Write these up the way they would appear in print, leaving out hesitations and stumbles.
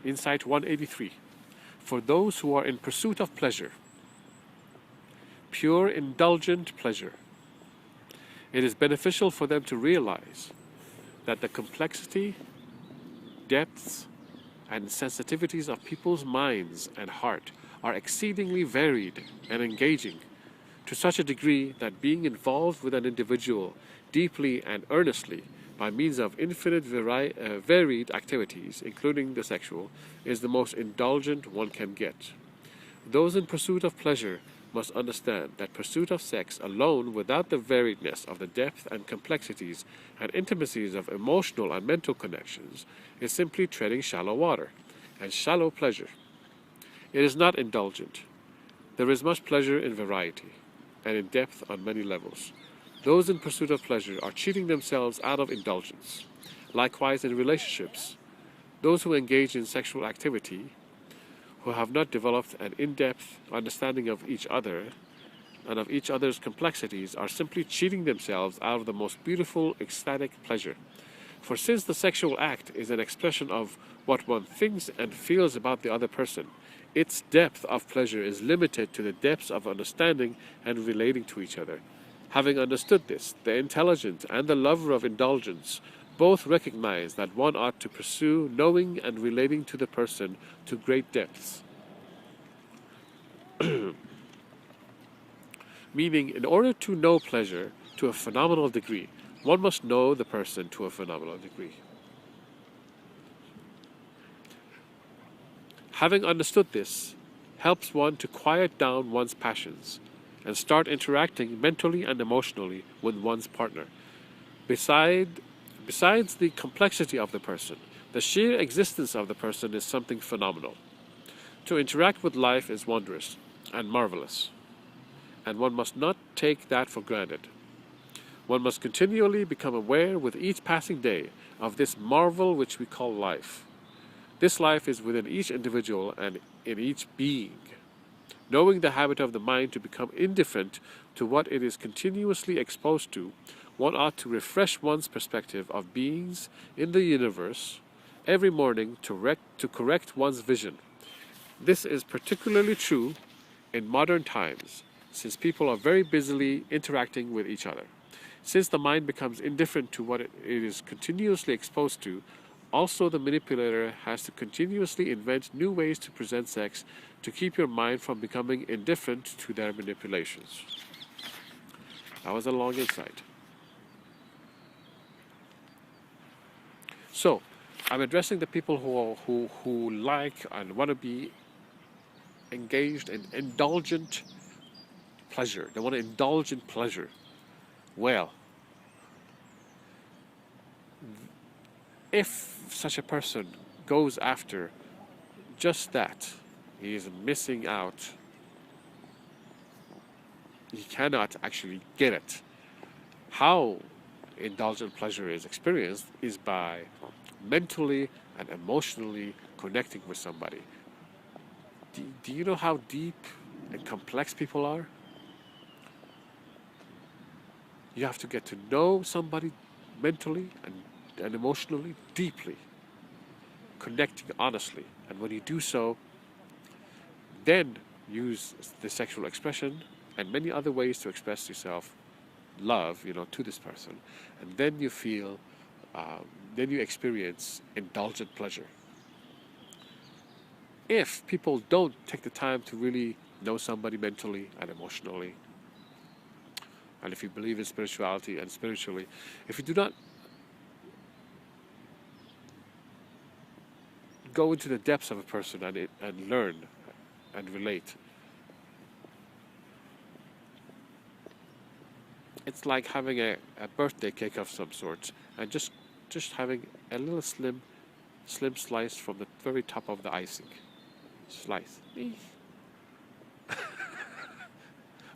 Insight 183. For those who are in pursuit of pleasure, pure indulgent pleasure, it is beneficial for them to realize that the complexity, depths, and sensitivities of people's minds and heart are exceedingly varied and engaging to such a degree that being involved with an individual deeply and earnestly by means of infinite varied activities, including the sexual, is the most indulgent one can get. Those in pursuit of pleasure must understand that pursuit of sex alone, without the variedness of the depth and complexities and intimacies of emotional and mental connections, is simply treading shallow water and shallow pleasure. It is not indulgent. There is much pleasure in variety and in depth on many levels. Those in pursuit of pleasure are cheating themselves out of indulgence. Likewise, in relationships, those who engage in sexual activity, who have not developed an in-depth understanding of each other and of each other's complexities, are simply cheating themselves out of the most beautiful, ecstatic pleasure. For since the sexual act is an expression of what one thinks and feels about the other person, its depth of pleasure is limited to the depths of understanding and relating to each other. Having understood this, the intelligent and the lover of indulgence both recognize that one ought to pursue knowing and relating to the person to great depths. Meaning, in order to know pleasure to a phenomenal degree, one must know the person to a phenomenal degree. Having understood this helps one to quiet down one's passions and start interacting mentally and emotionally with one's partner. Besides the complexity of the person, the sheer existence of the person is something phenomenal. To interact with life is wondrous and marvelous, and one must not take that for granted. One must continually become aware with each passing day of this marvel which we call life. This life is within each individual and in each being. Knowing the habit of the mind to become indifferent to what it is continuously exposed to, one ought to refresh one's perspective of beings in the universe every morning to correct one's vision. This is particularly true in modern times, since people are very busily interacting with each other. Since the mind becomes indifferent to what it is continuously exposed to, also the manipulator has to continuously invent new ways to present sex to keep your mind from becoming indifferent to their manipulations. That was a long insight. So, I'm addressing the people who like and want to be engaged in indulgent pleasure. They want to indulge in pleasure. Well, if such a person goes after just that, he is missing out. He cannot actually get it. How indulgent pleasure is experienced is by mentally and emotionally connecting with somebody. Do you know how deep and complex people are? You have to get to know somebody mentally and emotionally deeply, connecting honestly. And when you do so, then use the sexual expression and many other ways to express yourself, love, to this person. And then you feel, then you experience indulgent pleasure. If people don't take the time to really know somebody mentally and emotionally, and if you believe in spirituality and spiritually, if you do not go into the depths of a person and learn and relate, it's like having a birthday cake of some sort and just having a little slim slice from the very top of the icing. Slice.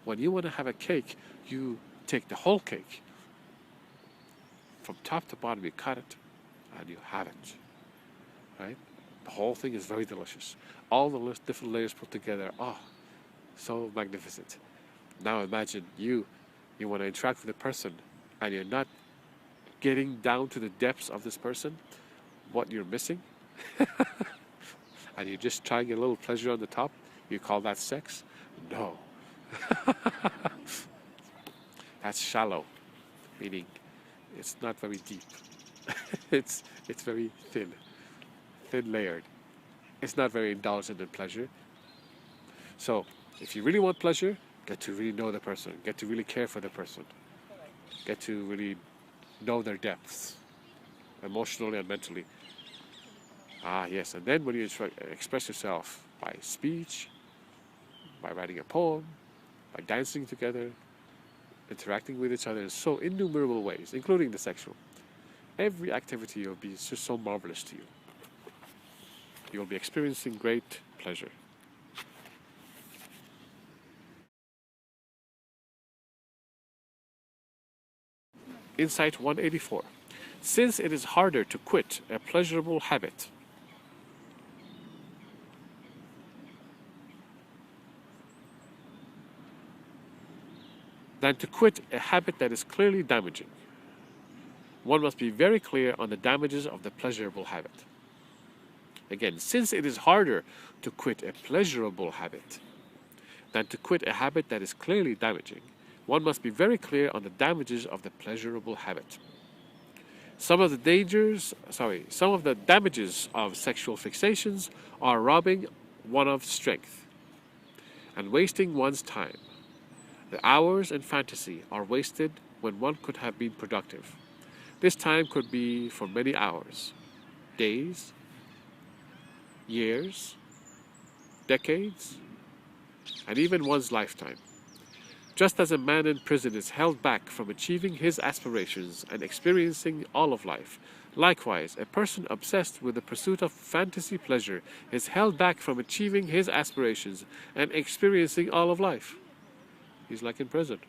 When you want to have a cake, you take the whole cake. From top to bottom, you cut it and you have it. Right? The whole thing is very delicious. All the different layers put together, so magnificent. Now imagine you want to interact with a person and you're not getting down to the depths of this person, what you're missing. and you're just trying a little pleasure on the top, you call that sex? No. That's shallow, meaning it's not very deep. it's very thin layered. It's not very indulgent in pleasure. So if you really want pleasure, get to really know the person, get to really care for the person, get to really know their depths, emotionally and mentally. Ah, yes, and then when you express yourself by speech, by writing a poem, by dancing together, interacting with each other in so innumerable ways, including the sexual, every activity will be just so marvelous to you. You'll be experiencing great pleasure. Insight 184. Since it is harder to quit a pleasurable habit than to quit a habit that is clearly damaging, one must be very clear on the damages of the pleasurable habit. Again, since it is harder to quit a pleasurable habit than to quit a habit that is clearly damaging, one must be very clear on the damages of the pleasurable habit. Some of the damages of sexual fixations are robbing one of strength and wasting one's time. The hours in fantasy are wasted when one could have been productive. This time could be for many hours, days, years, decades, and even one's lifetime. Just as a man in prison is held back from achieving his aspirations and experiencing all of life, likewise, a person obsessed with the pursuit of fantasy pleasure is held back from achieving his aspirations and experiencing all of life. He's like in prison.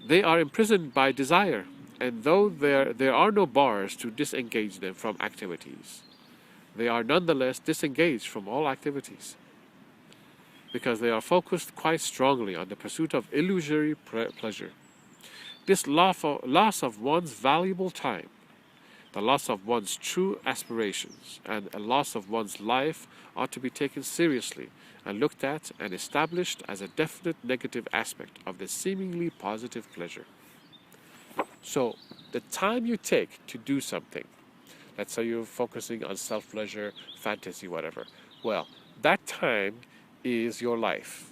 They are imprisoned by desire, and though there are no bars to disengage them from activities, they are nonetheless disengaged from all activities, because they are focused quite strongly on the pursuit of illusory pleasure. This loss of one's valuable time, the loss of one's true aspirations, and a loss of one's life ought to be taken seriously and looked at and established as a definite negative aspect of the seemingly positive pleasure. So, the time you take to do something, let's say you're focusing on self-pleasure, fantasy, whatever, well, that time is your life.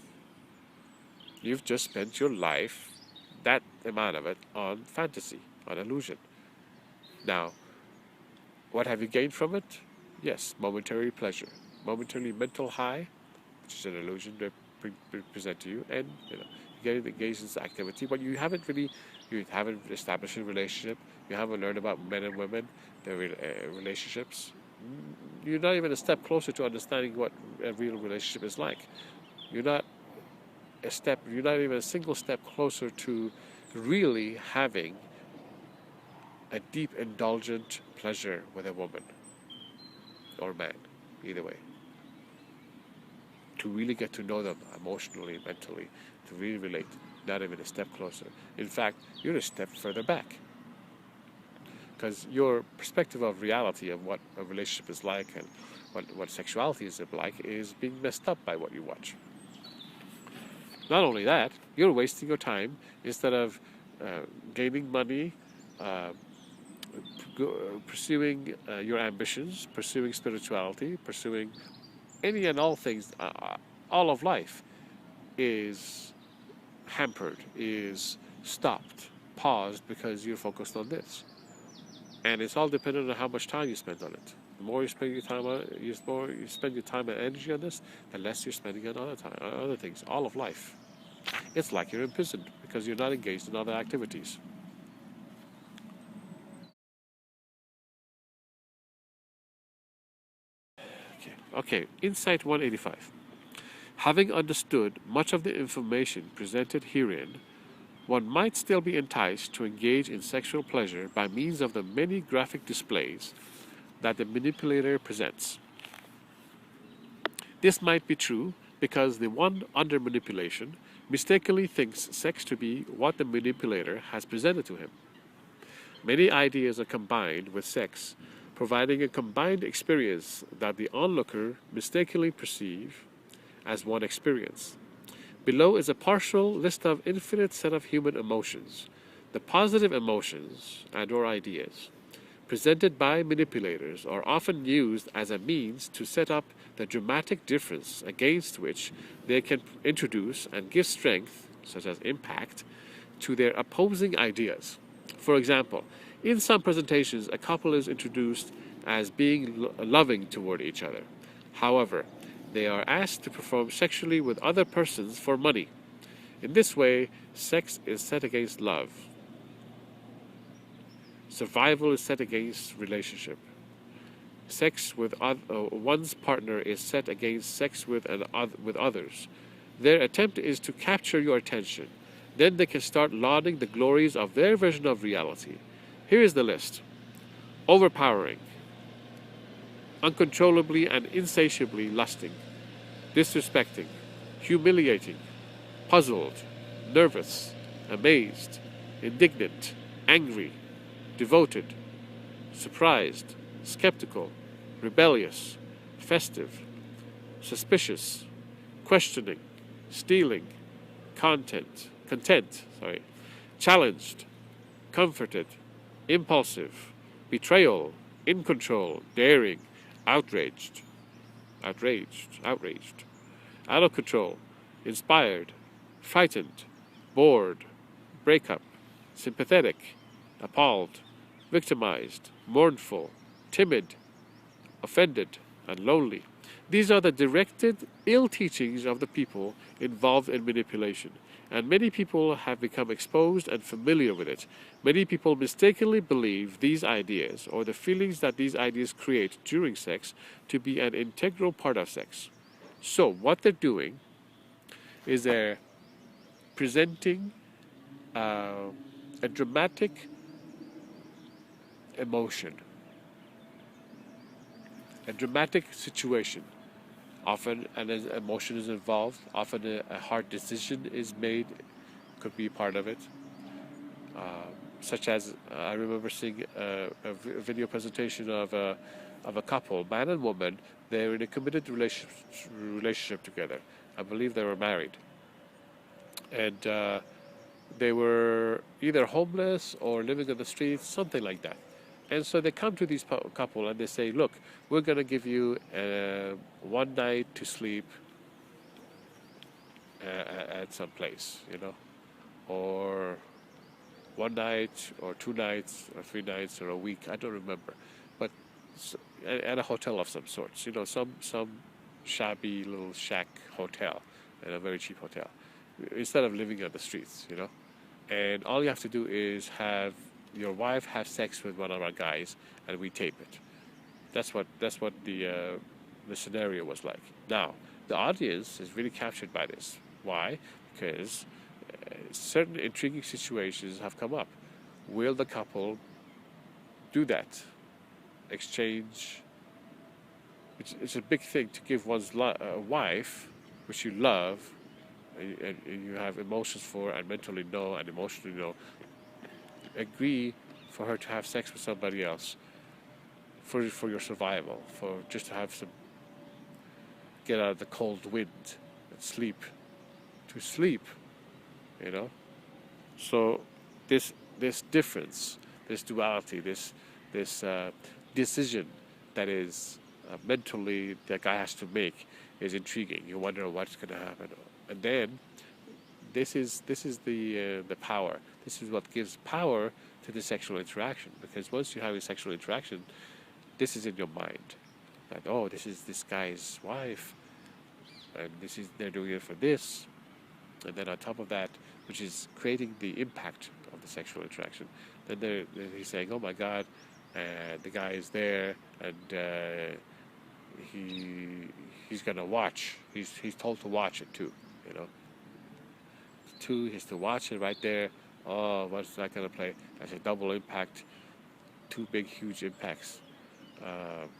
You've just spent your life, that amount of it, on fantasy, on illusion. Now, what have you gained from it? Yes, momentary pleasure, momentary mental high, which is an illusion they present to you, and you get engaged in this activity, but you haven't established a relationship, you haven't learned about men and women, their relationships. You're not even a step closer to understanding what a real relationship is like. You're not even a single step closer to really having a deep, indulgent pleasure with a woman or man, either way. To really get to know them emotionally, mentally, to really relate, not even a step closer. In fact, you're a step further back, because your perspective of reality of what a relationship is like and what sexuality is like is being messed up by what you watch. Not only that, you're wasting your time instead of gaining money, pursuing your ambitions, pursuing spirituality, pursuing any and all things. All of life is hampered, is stopped, paused because you're focused on this. And it's all dependent on how much time you spend on it. The more you spend your time on it, the more you spend your time and energy on this, the less you're spending on other things. All of life. It's like you're imprisoned because you're not engaged in other activities. Okay, Insight 185. Having understood much of the information presented herein, one might still be enticed to engage in sexual pleasure by means of the many graphic displays that the manipulator presents. This might be true because the one under manipulation mistakenly thinks sex to be what the manipulator has presented to him. Many ideas are combined with sex, providing a combined experience that the onlooker mistakenly perceive as one experience. Below is a partial list of infinite set of human emotions, the positive emotions and/or ideas presented by manipulators are often used as a means to set up the dramatic difference against which they can introduce and give strength, such as impact, to their opposing ideas. For example, in some presentations, a couple is introduced as being loving toward each other. However, they are asked to perform sexually with other persons for money. In this way, sex is set against love. Survival is set against relationship. Sex with one's partner is set against sex with others. Their attempt is to capture your attention. Then they can start lauding the glories of their version of reality. Here is the list. Overpowering, uncontrollably and insatiably lusting, disrespecting, humiliating, puzzled, nervous, amazed, indignant, angry, devoted, surprised, skeptical, rebellious, festive, suspicious, questioning, stealing, content, challenged, comforted, impulsive, betrayal, in control, daring, outraged, out of control, inspired, frightened, bored, breakup, sympathetic, appalled, victimized, mournful, timid, offended, and lonely. These are the directed ill teachings of the people involved in manipulation, and many people have become exposed and familiar with it. Many people mistakenly believe these ideas, or the feelings that these ideas create during sex, to be an integral part of sex. So what they're doing is they're presenting a dramatic emotion, a dramatic situation. Often an emotion is involved, often a hard decision is made, could be part of it. Such as, I remember seeing a video presentation of a couple, man and woman. They're in a committed relationship together. I believe they were married. And they were either homeless or living on the streets, something like that. And so they come to these couple and they say, look, we're going to give you one night to sleep at some place, or one night or 2 nights or 3 nights or a week, I don't remember, but at a hotel of some sorts, some shabby little shack hotel, and a very cheap hotel, instead of living on the streets, and all you have to do is have your wife have sex with one of our guys, and we tape it. That's what the scenario was like. Now, the audience is really captured by this. Why? Because certain intriguing situations have come up. Will the couple do that? Exchange. It's a big thing to give one's wife, which you love, and you have emotions for, and mentally know, and emotionally know, agree for her to have sex with somebody else for your survival, for just to have some, get out of the cold wind and sleep, so this difference, this duality, this decision that is mentally the guy has to make is intriguing. You wonder what's going to happen, and then this is the power. This is what gives power to the sexual interaction, because once you have a sexual interaction, this is in your mind, that this is this guy's wife, and they're doing it for this, and then on top of that, which is creating the impact of the sexual interaction, then he's saying, oh my God, the guy is there, and he's gonna watch. He's told to watch it too, Two, he's to watch it right there. Oh, what's that gonna play? That's a double impact, 2 big huge impacts,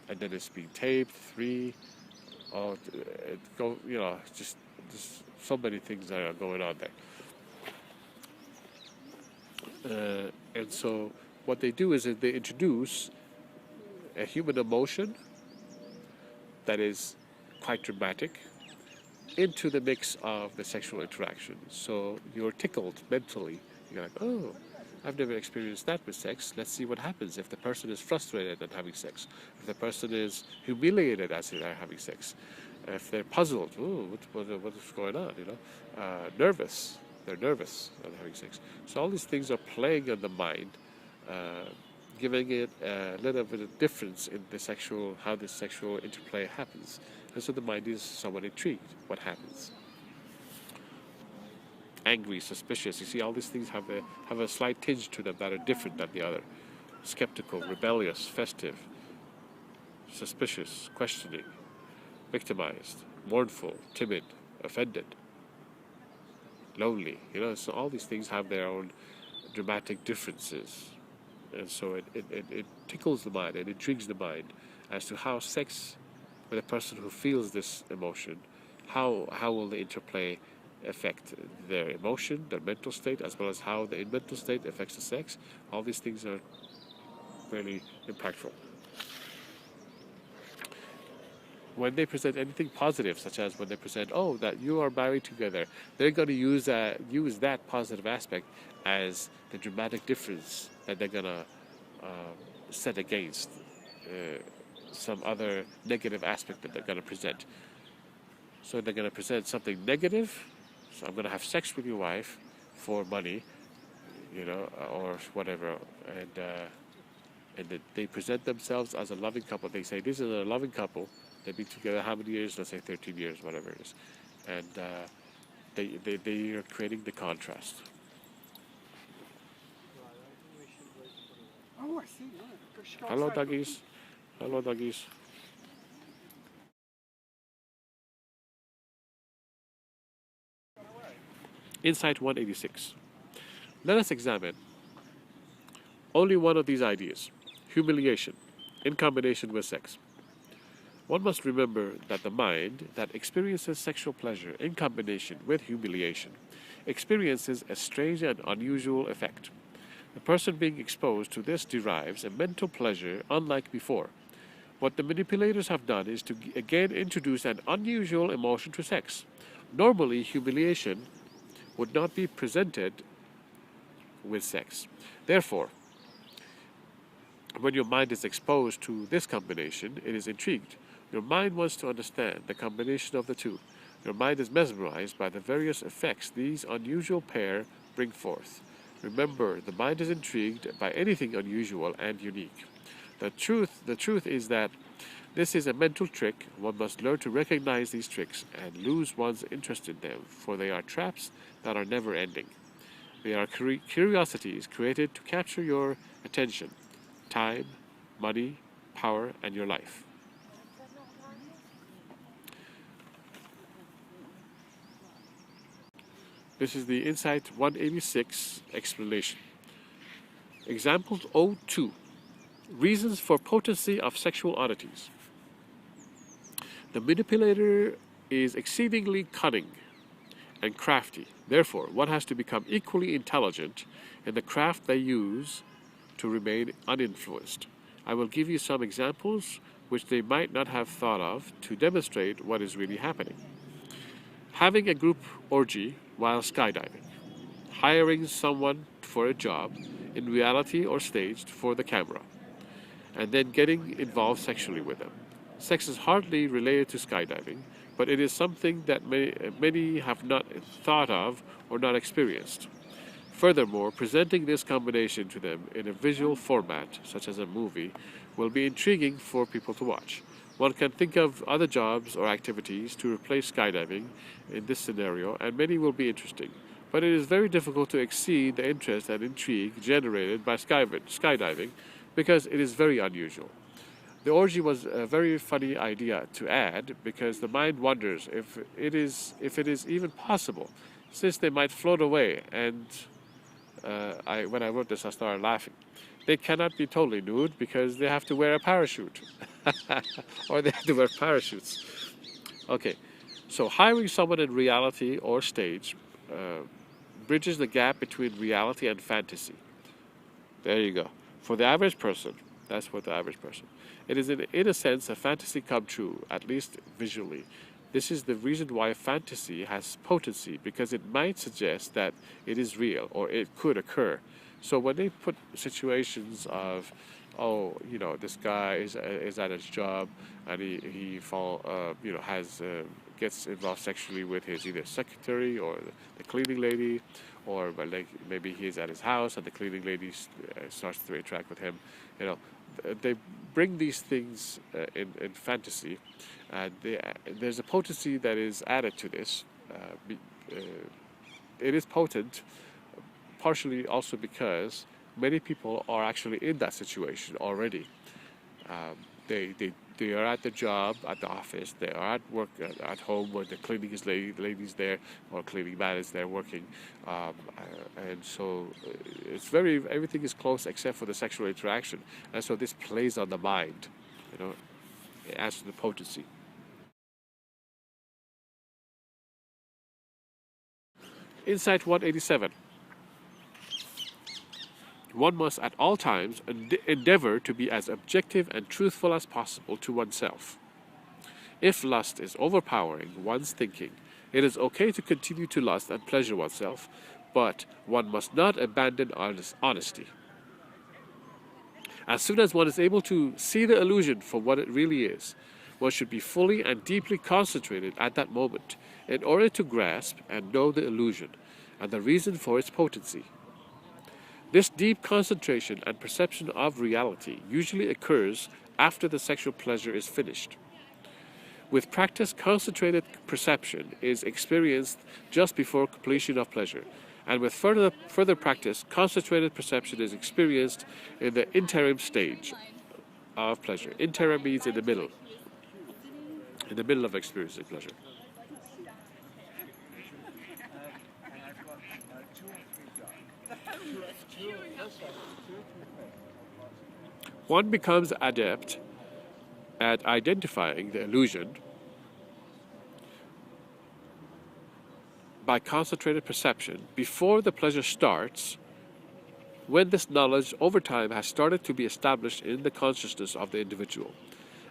and then it's being taped. 3, just so many things that are going on there. And so what they do is that they introduce a human emotion that is quite dramatic into the mix of the sexual interaction. So you're tickled mentally. You're like, oh, I've never experienced that with sex. Let's see what happens if the person is frustrated at having sex, if the person is humiliated as they're having sex, if they're puzzled, oh, what is going on? Nervous. They're nervous at having sex. So all these things are playing on the mind, giving it a little bit of difference in the how the sexual interplay happens. And so the mind is somewhat intrigued. What happens? Angry, suspicious. You see, all these things have a slight tinge to them that are different than the other. Skeptical, rebellious, festive, suspicious, questioning, victimized, mournful, timid, offended, lonely. So all these things have their own dramatic differences. And so it tickles the mind and intrigues the mind as to how sex with a person who feels this emotion, how will the interplay affect their emotion, their mental state, as well as how the mental state affects the sex. All these things are really impactful. When they present anything positive, such as when they present, oh, that you are married together, they're going to use that positive aspect as the dramatic difference that they're going to set against some other negative aspect that they're going to present. So they're going to present something negative. So I'm going to have sex with your wife for money, or whatever, and they present themselves as a loving couple. They say this is a loving couple. They've been together how many years? Let's say 13 years, whatever it is, and they are creating the contrast. Hello, doggies. Hello, doggies. Insight 186. Let us examine only one of these ideas, humiliation, in combination with sex. One must remember that the mind that experiences sexual pleasure in combination with humiliation experiences a strange and unusual effect. The person being exposed to this derives a mental pleasure unlike before. What the manipulators have done is to again introduce an unusual emotion to sex. Normally, humiliation would not be presented with sex. Therefore, when your mind is exposed to this combination, it is intrigued. Your mind wants to understand the combination of the two. Your mind is mesmerized by the various effects these unusual pair bring forth. Remember, the mind is intrigued by anything unusual and unique. The truth is that this is a mental trick. One must learn to recognize these tricks and lose one's interest in them, for they are traps that are never ending. They are curiosities created to capture your attention, time, money, power, and your life. This is the Insight 186 explanation. Example 02. Reasons for potency of sexual oddities. The manipulator is exceedingly cunning and crafty. Therefore, one has to become equally intelligent in the craft they use to remain uninfluenced. I will give you some examples which they might not have thought of to demonstrate what is really happening. Having a group orgy while skydiving. Hiring someone for a job, in reality or staged, for the camera. And then getting involved sexually with them. Sex is hardly related to skydiving, but it is something that many have not thought of or not experienced. Furthermore, presenting this combination to them in a visual format, such as a movie, will be intriguing for people to watch. One can think of other jobs or activities to replace skydiving in this scenario, and many will be interesting. But it is very difficult to exceed the interest and intrigue generated by skydiving because it is very unusual. The orgy was a very funny idea to add because the mind wonders if it is even possible, since they might float away. And when I wrote this, I started laughing. They cannot be totally nude because they have to wear a parachute, or they have to wear parachutes. Okay, so hiring someone in reality or stage bridges the gap between reality and fantasy. There you go. For the average person, That's for the average person. It is, in a sense, a fantasy come true, at least visually. This is the reason why fantasy has potency, because it might suggest that it is real or it could occur. So when they put situations of, oh, this guy is at his job and gets involved sexually with his either secretary or the cleaning lady, or like maybe he's at his house and the cleaning lady starts to interact with him. They bring these things in fantasy, and there's a potency that is added to this. It is potent, partially also because many people are actually in that situation already. They are at the job, at the office. They are at work, at home, where the cleaning lady's there, or cleaning man is there working, and so everything is close except for the sexual interaction, and so this plays on the mind, it adds to the potency. Insight 187. One must at all times endeavor to be as objective and truthful as possible to oneself. If lust is overpowering one's thinking, it is okay to continue to lust and pleasure oneself, but one must not abandon honesty. As soon as one is able to see the illusion for what it really is, one should be fully and deeply concentrated at that moment in order to grasp and know the illusion and the reason for its potency. This deep concentration and perception of reality usually occurs after the sexual pleasure is finished. With practice, concentrated perception is experienced just before completion of pleasure, and with further practice, concentrated perception is experienced in the interim stage of pleasure. Interim means in the middle of experiencing pleasure. One becomes adept at identifying the illusion by concentrated perception before the pleasure starts, when this knowledge over time has started to be established in the consciousness of the individual.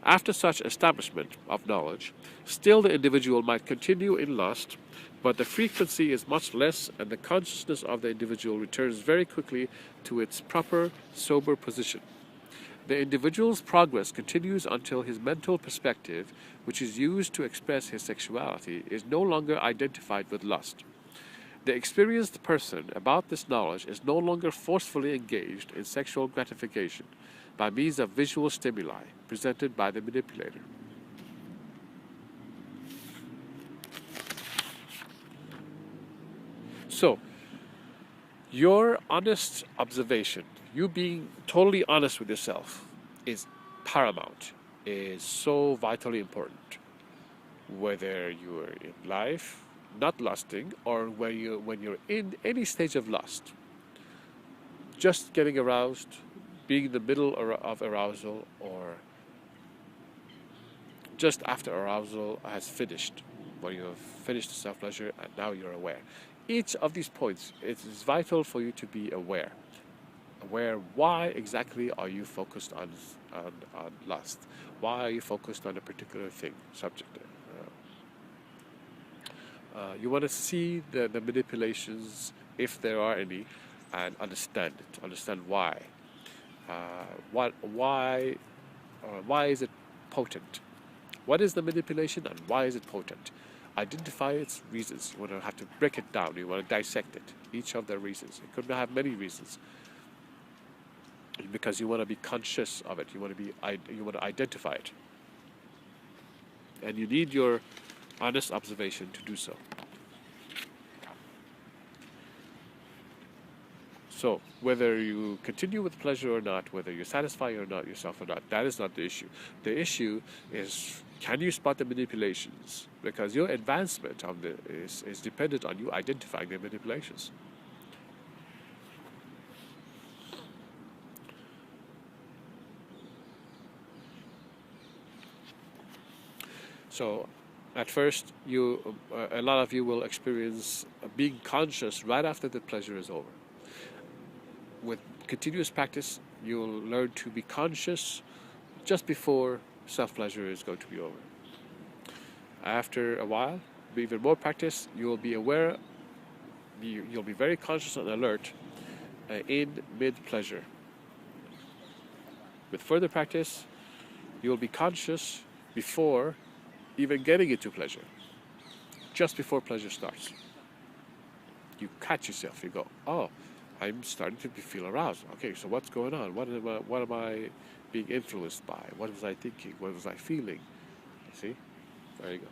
After such establishment of knowledge, still the individual might continue in lust, but the frequency is much less, and the consciousness of the individual returns very quickly to its proper, sober position. The individual's progress continues until his mental perspective, which is used to express his sexuality, is no longer identified with lust. The experienced person about this knowledge is no longer forcefully engaged in sexual gratification by means of visual stimuli presented by the manipulator. So, your honest observation, you being totally honest with yourself, is paramount, is so vitally important. Whether you are in life, not lusting, or when you're in any stage of lust, just getting aroused, being in the middle of arousal, or just after arousal has finished, when you have finished the self-pleasure and now you're aware. Each of these points, it is vital for you to be aware. Aware, why exactly are you focused on lust? Why are you focused on a particular thing, subject? You want to see the manipulations, if there are any, and understand it. Understand why. Why is it potent? What is the manipulation and why is it potent? Identify its reasons. You want to have to break it down. You want to dissect it. Each of the reasons. It could have many reasons, because you want to be conscious of it. You want to identify it, and you need your honest observation to do so. So, whether you continue with pleasure or not, whether you satisfy yourself or not, that is not the issue. The issue is, can you spot the manipulations? Because your advancement is dependent on you identifying the manipulations. So, at first, a lot of you will experience being conscious right after the pleasure is over. With continuous practice, you'll learn to be conscious just before self-pleasure is going to be over. After a while, with even more practice, you'll be aware, you'll be very conscious and alert in mid-pleasure. With further practice, you'll be conscious before even getting into pleasure, just before pleasure starts. You catch yourself, you go, oh, I'm starting to feel aroused. Okay, so what's going on? What am I being influenced by? What was I thinking? What was I feeling? You see? There you go.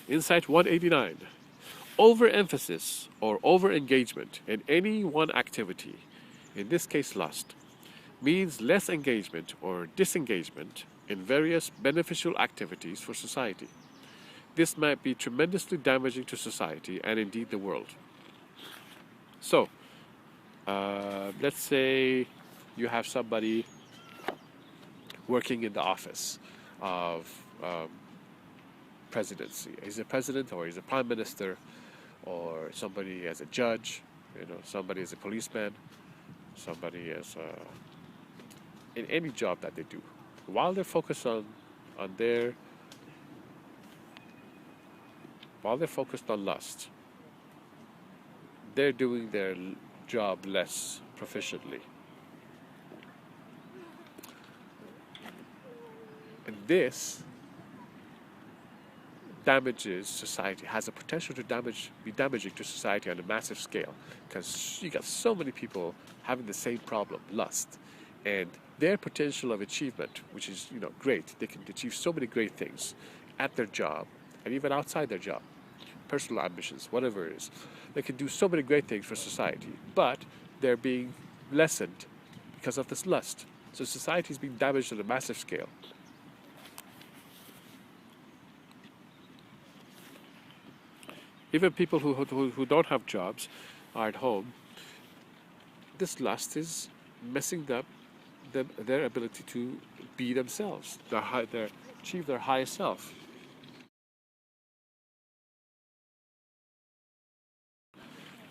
Insight 189. Overemphasis or overengagement in any one activity, in this case lust, means less engagement or disengagement in various beneficial activities for society. This might be tremendously damaging to society and indeed the world. So, let's say you have somebody working in the office of presidency. He's a president or he's a prime minister, or somebody as a judge, somebody as a policeman, somebody as in any job that they do. While they're focused on lust, they're doing their job less proficiently. And this damages society, has a potential to be damaging to society on a massive scale, because you got so many people having the same problem, lust, and their potential of achievement, which is great. They can achieve so many great things at their job and even outside their job, personal ambitions, whatever it is. They can do so many great things for society, but they're being lessened because of this lust. So society is being damaged on a massive scale. Even people who don't have jobs are at home. This lust is messing up their ability to be themselves, achieve their highest self.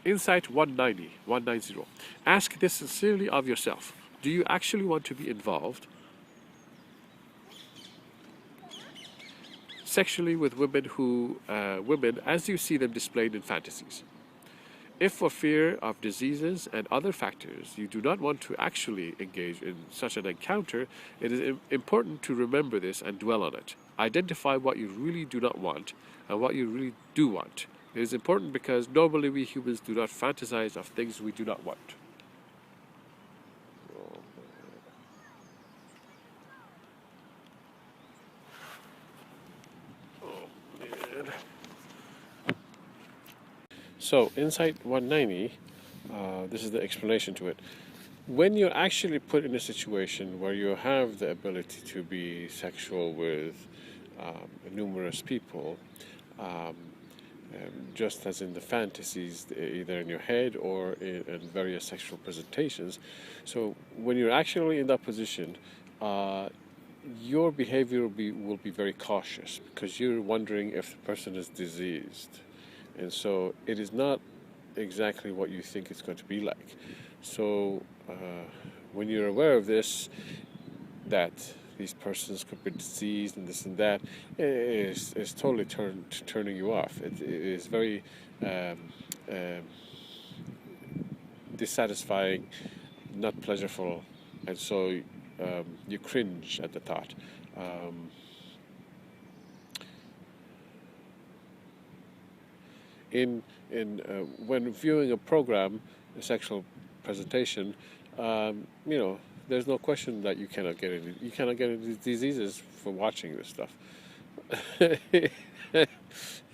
Insight 190. Ask this sincerely of yourself. Do you actually want to be involved sexually with women as you see them displayed in fantasies? If for fear of diseases and other factors you do not want to actually engage in such an encounter, it is important to remember this and dwell on it. Identify what you really do not want and what you really do want. It is important because normally we humans do not fantasize of things we do not want. So, Insight 190, this is the explanation to it. When you're actually put in a situation where you have the ability to be sexual with numerous people, just as in the fantasies, either in your head or in various sexual presentations, so when you're actually in that position, your behavior will be very cautious because you're wondering if the person is diseased. And so it is not exactly what you think it's going to be like. So when you're aware of this, that these persons could be diseased and this and that, is totally turning you off. It is very dissatisfying, not pleasurable, and so you cringe at the thought. When viewing a program, a sexual presentation, there's no question that you cannot get any diseases from watching this stuff.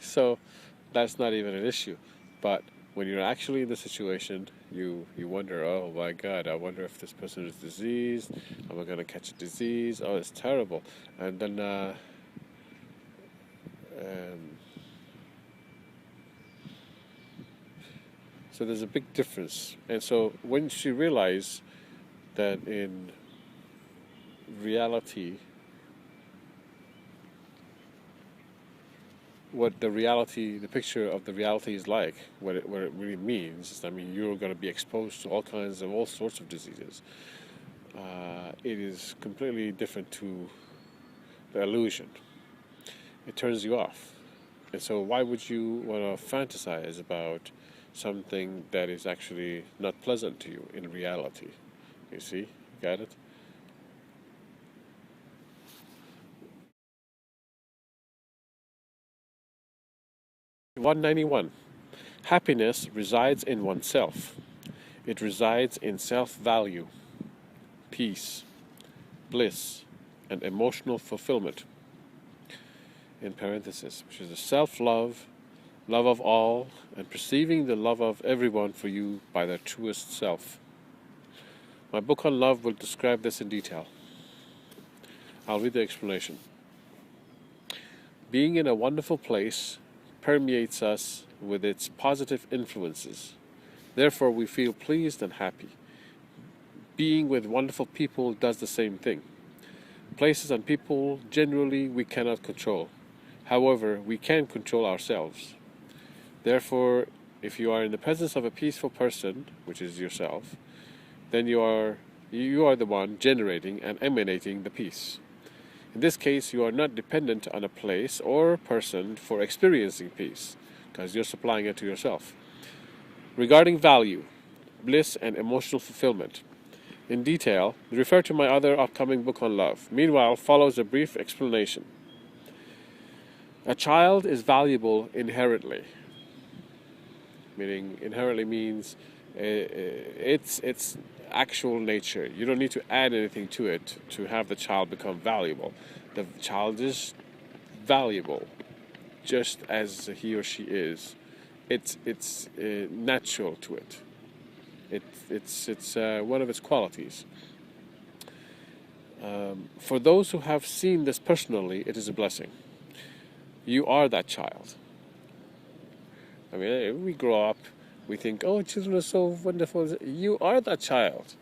So that's not even an issue. But when you're actually in the situation, you wonder, oh my God, I wonder if this person is diseased. Am I going to catch a disease? Oh, it's terrible. And then so there's a big difference. And so when she realized that in reality, what the picture of the reality is like, what it really means is, you're going to be exposed to all sorts of diseases. It is completely different to the illusion. It turns you off. And so why would you want to fantasize about something that is actually not pleasant to you in reality? You see? Got it? (191) Happiness resides in oneself. It resides in self-value, peace, bliss, and emotional fulfillment. in parenthesis, which is the self-love, love of all, and perceiving the love of everyone for you by their truest self. My book on love will describe this in detail. I'll read the explanation. Being in a wonderful place permeates us with its positive influences. Therefore, we feel pleased and happy. Being with wonderful people does the same thing. Places and people generally we cannot control. However, we can control ourselves. Therefore, if you are in the presence of a peaceful person, which is yourself, then you are the one generating and emanating the peace. In this case, you are not dependent on a place or person for experiencing peace, because you're supplying it to yourself. Regarding value, bliss, and emotional fulfillment, in detail, refer to my other upcoming book on love. Meanwhile, follows a brief explanation. A child is valuable inherently. Meaning, inherently means its actual nature. You don't need to add anything to it to have the child become valuable. The child is valuable, just as he or she is. It's natural to it. It's one of its qualities. For those who have seen this personally, it is a blessing. You are that child. I mean, we grow up, we think, oh, children are so wonderful. You are that child.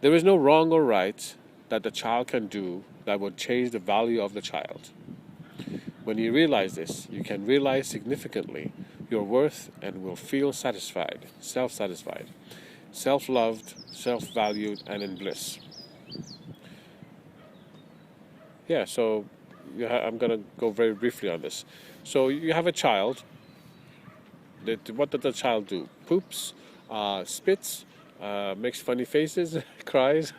There is no wrong or right that the child can do that would change the value of the child. When you realize this, you can realize significantly your worth and will feel satisfied, self-satisfied, self-loved, self-valued, and in bliss. Yeah, so I'm going to go very briefly on this. So you have a child. What does the child do? Poops, spits, makes funny faces, cries.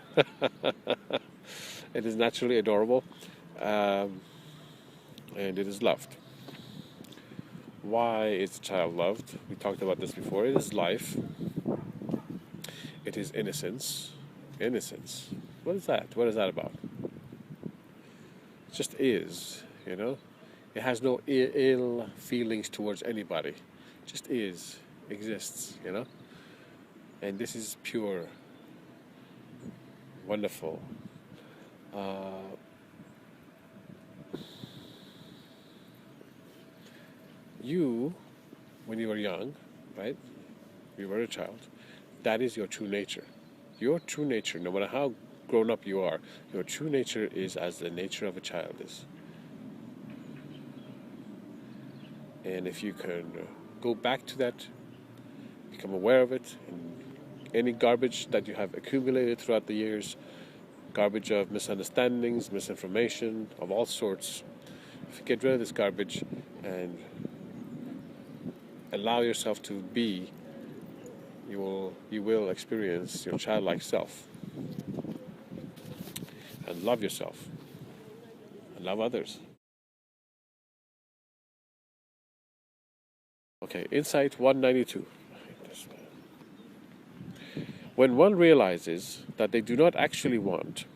It is naturally adorable, and it is loved. Why is the child loved? We talked about this before. It is life. It is innocence. Innocence. What is that? What is that about? It just is, you know? It has no ill feelings towards anybody. It just is, exists, you know? And this is pure, wonderful. You, when you were young, right? You were a child. That is your true nature. Your true nature, no matter how grown up you are, your true nature is as the nature of a child is. And if you can go back to that, become aware of it, and any garbage that you have accumulated throughout the years, garbage of misunderstandings, misinformation, of all sorts, if you get rid of this garbage and allow yourself to be, you will experience your childlike self. And love yourself. And love others. Okay, insight 192. When one realizes that they do not actually want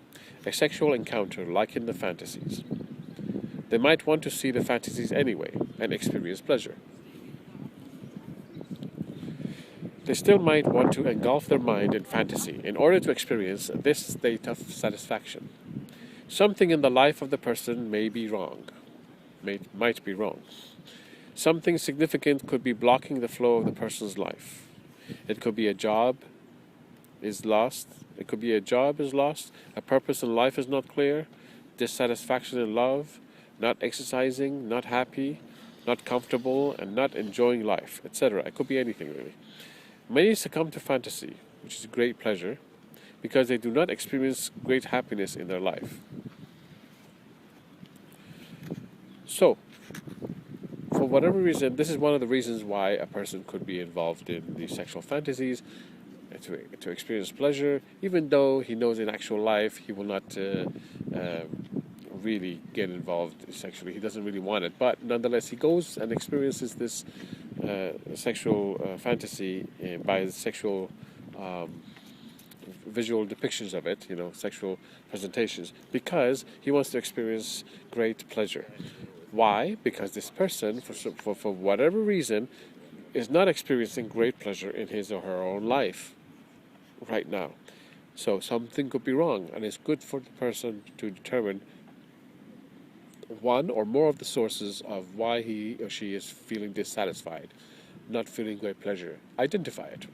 a sexual encounter like in the fantasies, they might want to see the fantasies anyway and experience pleasure. They still might want to engulf their mind in fantasy in order to experience this state of satisfaction. Something in the life of the person may be wrong, might be wrong. Something significant could be blocking the flow of the person's life. It could be a job is lost. It could be a job is lost, a purpose in life is not clear, dissatisfaction in love, not exercising, not happy, not comfortable, and not enjoying life, etc. It could be anything really. Many succumb to fantasy, which is great pleasure, because they do not experience great happiness in their life. So, for whatever reason, this is one of the reasons why a person could be involved in these sexual fantasies, to experience pleasure, even though he knows in actual life he will not really get involved sexually. He doesn't really want it, but nonetheless he goes and experiences this sexual fantasy by sexual visual depictions of it, sexual presentations, because he wants to experience great pleasure. Why? Because this person, for whatever reason, is not experiencing great pleasure in his or her own life right now. So something could be wrong, and it's good for the person to determine one or more of the sources of why he or she is feeling dissatisfied, not feeling great pleasure. Identify it.